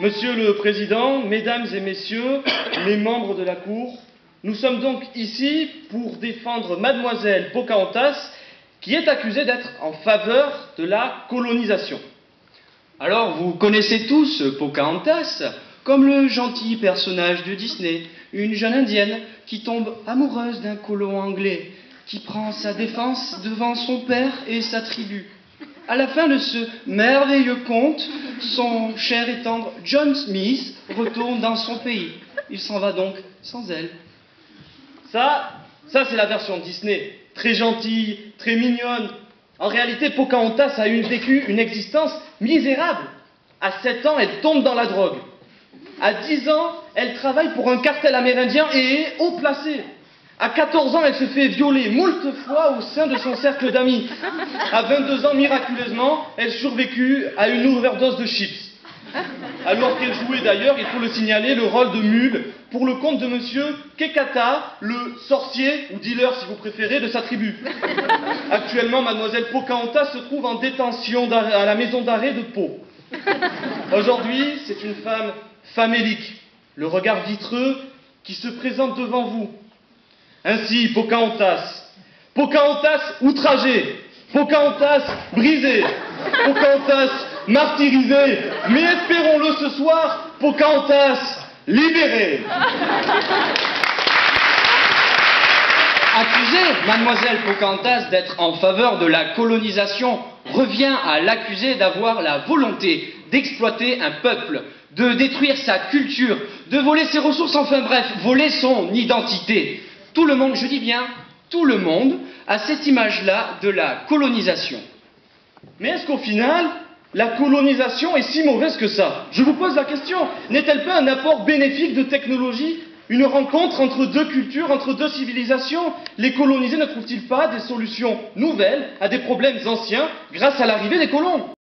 Monsieur le Président, Mesdames et Messieurs, les membres de la Cour, nous sommes donc ici pour défendre Mademoiselle Pocahontas, qui est accusée d'être en faveur de la colonisation. Alors, vous connaissez tous Pocahontas comme le gentil personnage de Disney, une jeune indienne qui tombe amoureuse d'un colon anglais, qui prend sa défense devant son père et sa tribu. À la fin de ce merveilleux conte, son cher et tendre John Smith retourne dans son pays. Il s'en va donc sans elle. Ça c'est la version Disney, très gentille, très mignonne. En réalité, Pocahontas a vécu une existence misérable. À 7 ans, elle tombe dans la drogue. À 10 ans, elle travaille pour un cartel amérindien et est haut placée. À 14 ans, elle se fait violer moult fois au sein de son cercle d'amis. À 22 ans, miraculeusement, elle survécut à une overdose de chips. Alors qu'elle jouait d'ailleurs, il faut le signaler, le rôle de mule pour le compte de monsieur Kekata, le sorcier, ou dealer si vous préférez, de sa tribu. Actuellement, mademoiselle Pocahontas se trouve en détention à la maison d'arrêt de Pau. Aujourd'hui, c'est une femme famélique, le regard vitreux qui se présente devant vous. Ainsi, Pocahontas outragée, Pocahontas brisée, Pocahontas martyrisée, mais espérons-le ce soir, Pocahontas libérée. Accuser mademoiselle Pocahontas d'être en faveur de la colonisation revient à l'accuser d'avoir la volonté d'exploiter un peuple, de détruire sa culture, de voler ses ressources, enfin bref, voler son identité. Tout le monde, je dis bien, tout le monde a cette image-là de la colonisation. Mais est-ce qu'au final, la colonisation est si mauvaise que ça? Je vous pose la question, n'est-elle pas un apport bénéfique de technologie? Une rencontre entre deux cultures, entre deux civilisations? Les colonisés ne trouvent-ils pas des solutions nouvelles à des problèmes anciens grâce à l'arrivée des colons?